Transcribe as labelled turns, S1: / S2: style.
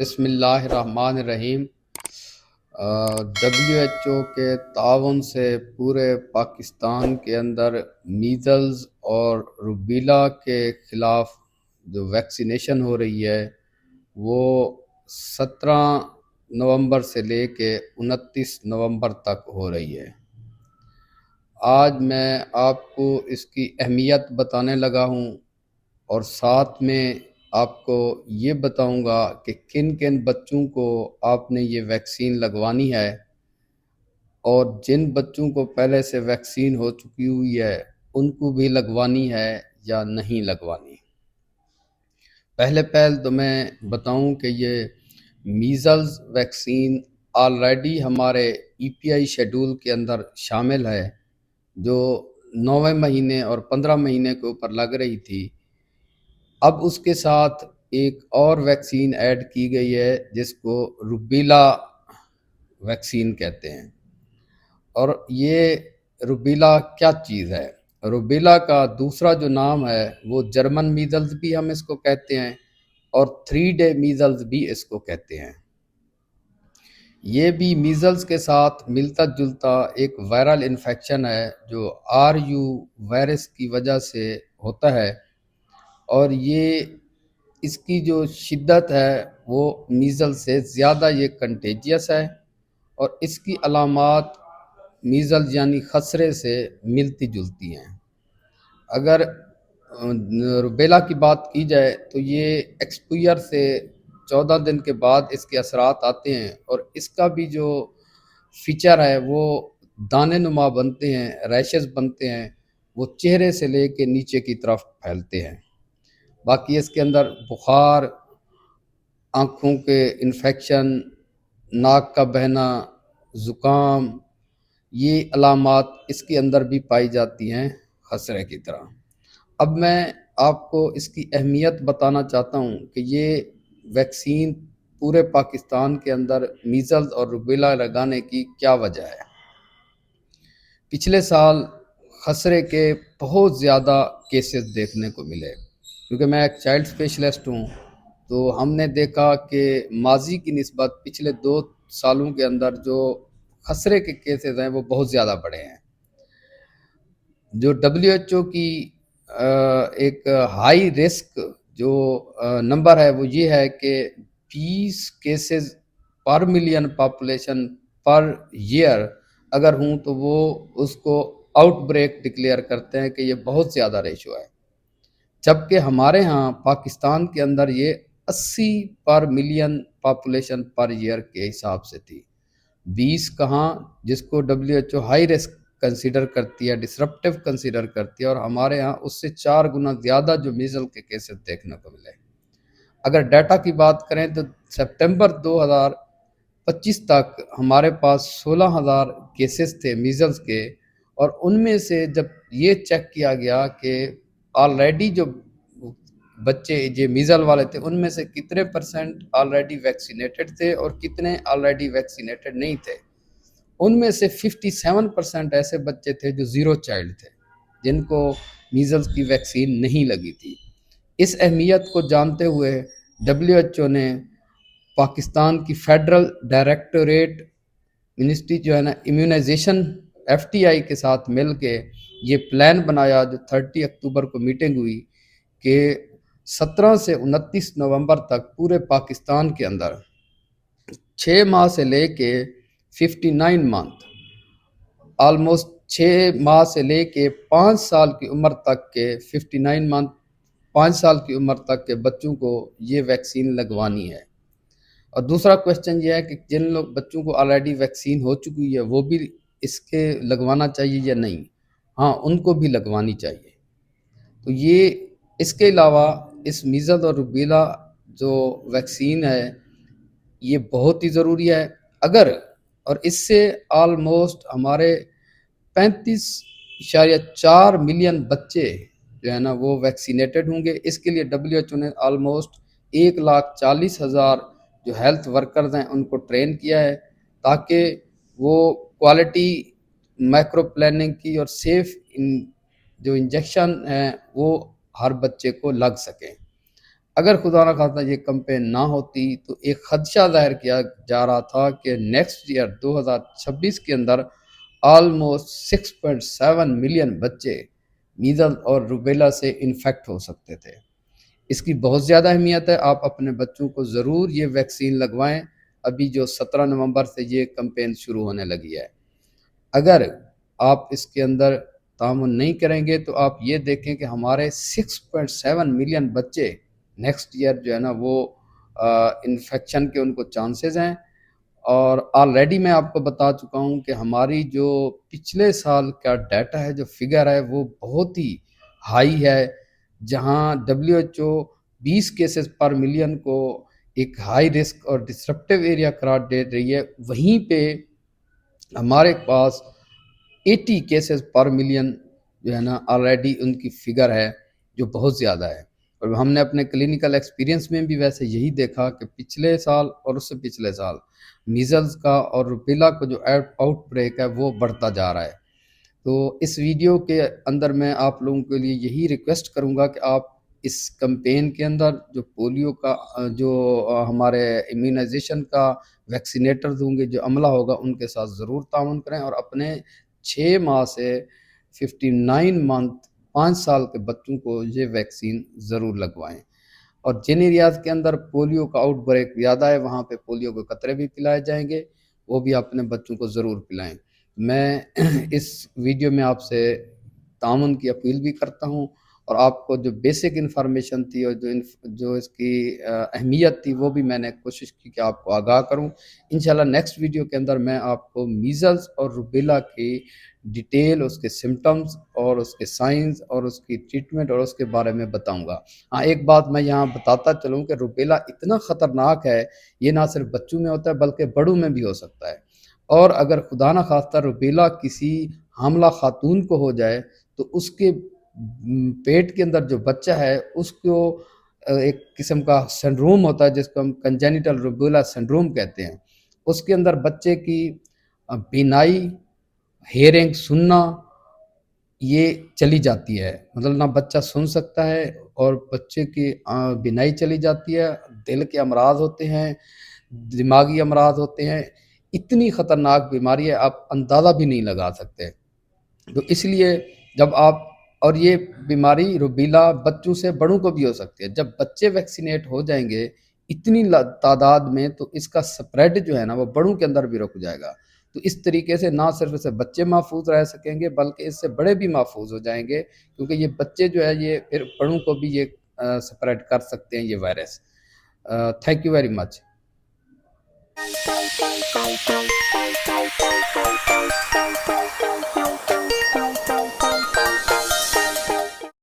S1: بسم اللہ الرحمن الرحیم۔ WHO کے تعاون سے پورے پاکستان کے اندر میزلز اور روبیلا کے خلاف جو ویکسینیشن ہو رہی ہے وہ 17 نومبر سے لے کے 29 نومبر تک ہو رہی ہے۔ آج میں آپ کو اس کی اہمیت بتانے لگا ہوں اور ساتھ میں آپ کو یہ بتاؤں گا کہ کن کن بچوں کو آپ نے یہ ویکسین لگوانی ہے، اور جن بچوں کو پہلے سے ویکسین ہو چکی ہوئی ہے ان کو بھی لگوانی ہے یا نہیں لگوانی۔ پہلے تو میں بتاؤں کہ یہ میزلز ویکسین آلریڈی ہمارے EPI شیڈول کے اندر شامل ہے، جو 9ویں مہینے اور 15 مہینے کے اوپر لگ رہی تھی۔ اب اس کے ساتھ ایک اور ویکسین ایڈ کی گئی ہے جس کو روبیلا ویکسین کہتے ہیں۔ اور یہ روبیلا کیا چیز ہے؟ روبیلا کا دوسرا جو نام ہے وہ جرمن میزلز بھی ہم اس کو کہتے ہیں، اور 3 ڈے میزلز بھی اس کو کہتے ہیں۔ یہ بھی میزلز کے ساتھ ملتا جلتا ایک وائرل انفیکشن ہے جو RU وائرس کی وجہ سے ہوتا ہے، اور یہ اس کی جو شدت ہے وہ میزل سے زیادہ یہ کنٹیجیس ہے، اور اس کی علامات میزل یعنی خسرے سے ملتی جلتی ہیں۔ اگر روبیلا کی بات کی جائے تو یہ ایکسپوئر سے 14 دن کے بعد اس کے اثرات آتے ہیں، اور اس کا بھی جو فیچر ہے وہ دانے نما بنتے ہیں، ریشز بنتے ہیں، وہ چہرے سے لے کے نیچے کی طرف پھیلتے ہیں۔ باقی اس کے اندر بخار، آنکھوں کے انفیکشن، ناک کا بہنا، زکام، یہ علامات اس کے اندر بھی پائی جاتی ہیں خسرے کی طرح۔ اب میں آپ کو اس کی اہمیت بتانا چاہتا ہوں کہ یہ ویکسین پورے پاکستان کے اندر میزلز اور روبیلا لگانے کی کیا وجہ ہے۔ پچھلے سال خسرے کے بہت زیادہ کیسز دیکھنے کو ملے، کیونکہ میں ایک چائلڈ اسپیشلسٹ ہوں، تو ہم نے دیکھا کہ ماضی کی نسبت پچھلے 2 سالوں کے اندر جو خسرے کے کیسز ہیں وہ بہت زیادہ بڑھے ہیں۔ جو WHO کی ایک ہائی رسک جو نمبر ہے وہ یہ ہے کہ 20 کیسز پر ملین پاپولیشن پر ایئر اگر ہوں تو وہ اس کو آؤٹ بریک ڈکلیئر کرتے ہیں کہ یہ بہت زیادہ ریشو ہے، جبکہ ہمارے ہاں پاکستان کے اندر یہ 80 پر ملین پاپولیشن پر ایئر کے حساب سے تھی۔ 20 کہاں، جس کو WHO ہائی رسک کنسیڈر کرتی ہے، ڈسرپٹیو کنسیڈر کرتی ہے، اور ہمارے ہاں اس سے 4 گنا زیادہ جو میزل کے کیسز دیکھنے کو ملے۔ اگر ڈیٹا کی بات کریں تو سپٹمبر 2025 تک ہمارے پاس 16,000 کیسز تھے میزلز کے، اور ان میں سے جب یہ چیک کیا گیا کہ آلریڈی جو بچے جو میزل والے تھے ان میں سے کتنے پرسنٹ آلریڈی ویکسینیٹڈ تھے اور کتنے آلریڈی ویکسینیٹڈ نہیں تھے، ان میں سے 57% ایسے بچے تھے جو 0 چائلڈ تھے، جن کو میزلز کی ویکسین نہیں لگی تھی۔ اس اہمیت کو جانتے ہوئے WHO نے پاکستان کی فیڈرل ڈائریکٹوریٹ منسٹری جو ہے نا امیونائزیشن FTI کے ساتھ مل کے یہ پلان بنایا، جو 30 اکتوبر کو میٹنگ ہوئی، کہ 17 سے 29 نومبر تک پورے پاکستان کے اندر 6 ماہ سے لے کے 59 منتھ، آلموسٹ 6 ماہ سے لے کے 5 سال کی عمر تک کے 59 منتھ 5 سال کی عمر تک کے بچوں کو یہ ویکسین لگوانی ہے۔ اور دوسرا کوشچن یہ ہے کہ جن لوگ بچوں کو آلریڈی ویکسین ہو چکی ہے وہ بھی اس کے لگوانا چاہیے یا نہیں؟ ہاں، ان کو بھی لگوانی چاہیے۔ تو یہ اس کے علاوہ اس میزل اور روبیلا جو ویکسین ہے یہ بہت ہی ضروری ہے، اور اس سے آلموسٹ ہمارے 35.4 ملین بچے جو ہے نا وہ ویکسینیٹڈ ہوں گے۔ اس کے لیے WHO نے آلموسٹ 1,40,000 جو ہیلتھ ورکرز ہیں ان کو ٹرین کیا ہے، تاکہ وہ کوالٹی مائکرو پلاننگ کی اور سیف جو انجیکشن ہیں وہ ہر بچے کو لگ سکیں۔ اگر خدا نہ خواستہ یہ کمپین نہ ہوتی تو ایک خدشہ ظاہر کیا جا رہا تھا کہ نیکسٹ ایئر 2026 کے اندر آلموسٹ 6.7 ملین بچے میزل اور روبیلا سے انفیکٹ ہو سکتے تھے۔ اس کی بہت زیادہ اہمیت ہے، آپ اپنے بچوں کو ضرور یہ ویکسین لگوائیں، ابھی جو 17 نومبر سے یہ کمپین شروع ہونے لگی ہے۔ اگر آپ اس کے اندر تعاون نہیں کریں گے تو آپ یہ دیکھیں کہ ہمارے 6.7 ملین بچے نیکسٹ ایئر جو ہے نا وہ انفیکشن کے ان کو چانسز ہیں، اور آلریڈی میں آپ کو بتا چکا ہوں کہ ہماری جو پچھلے سال کا ڈیٹا ہے، جو فگر ہے، وہ بہت ہی ہائی ہے، جہاں WHO 20 کیسز پر ملین کو ایک ہائی رسک اور ڈسرپٹیو ایریا قرار دے رہی ہے، وہیں پہ ہمارے پاس 80 کیسز پر ملین جو ہے نا آلریڈی ان کی فگر ہے، جو بہت زیادہ ہے۔ اور ہم نے اپنے کلینیکل ایکسپیرینس میں بھی ویسے یہی دیکھا کہ پچھلے سال اور اس سے پچھلے سال میزلز کا اور روبیلا کا جو آؤٹ بریک ہے وہ بڑھتا جا رہا ہے۔ تو اس ویڈیو کے اندر میں آپ لوگوں کے لیے یہی ریکویسٹ کروں گا کہ آپ اس کمپین کے اندر جو پولیو کا جو ہمارے امیونائزیشن کا ویکسینیٹرز ہوں گے، جو عملہ ہوگا، ان کے ساتھ ضرور تعاون کریں، اور اپنے 6 ماہ سے 59 منتھ 5 سال کے بچوں کو یہ ویکسین ضرور لگوائیں۔ اور جن ایریاز کے اندر پولیو کا آؤٹ بریک زیادہ ہے، وہاں پہ پولیو کے قطرے بھی پلائے جائیں گے، وہ بھی اپنے بچوں کو ضرور پلائیں۔ میں اس ویڈیو میں آپ سے تعاون کی اپیل بھی کرتا ہوں، اور آپ کو جو بیسک انفارمیشن تھی اور جو اس کی اہمیت تھی، وہ بھی میں نے کوشش کی کہ آپ کو آگاہ کروں۔ انشاءاللہ نیکسٹ ویڈیو کے اندر میں آپ کو میزلز اور روبیلا کی ڈیٹیل، اس کے سمٹمز اور اس کے سائنز اور اس کی ٹریٹمنٹ اور اس کے بارے میں بتاؤں گا۔ ہاں، ایک بات میں یہاں بتاتا چلوں کہ روبیلا اتنا خطرناک ہے، یہ نہ صرف بچوں میں ہوتا ہے بلکہ بڑوں میں بھی ہو سکتا ہے، اور اگر خدا نہ خواستہ روبیلا کسی حاملہ خاتون کو ہو جائے تو اس کے پیٹ کے اندر جو بچہ ہے اس کو ایک قسم کا سنڈروم ہوتا ہے جس کو ہم کنجینیٹل روبیلا سنڈروم کہتے ہیں۔ اس کے اندر بچے کی بینائی، ہیئرنگ، سننا، یہ چلی جاتی ہے، مطلب نہ بچہ سن سکتا ہے، اور بچے کی بینائی چلی جاتی ہے، دل کے امراض ہوتے ہیں، دماغی امراض ہوتے ہیں، اتنی خطرناک بیماری ہے آپ اندازہ بھی نہیں لگا سکتے۔ تو اس لیے جب آپ، اور یہ بیماری روبیلا بچوں سے بڑوں کو بھی ہو سکتی ہے، جب بچے ویکسینیٹ ہو جائیں گے اتنی تعداد میں تو اس کا سپریڈ جو ہے نا وہ بڑوں کے اندر بھی رک جائے گا۔ تو اس طریقے سے نہ صرف اسے بچے محفوظ رہ سکیں گے بلکہ اس سے بڑے بھی محفوظ ہو جائیں گے، کیونکہ یہ بچے جو ہے یہ پھر بڑوں کو بھی یہ سپریڈ کر سکتے ہیں یہ virus. Thank you very much.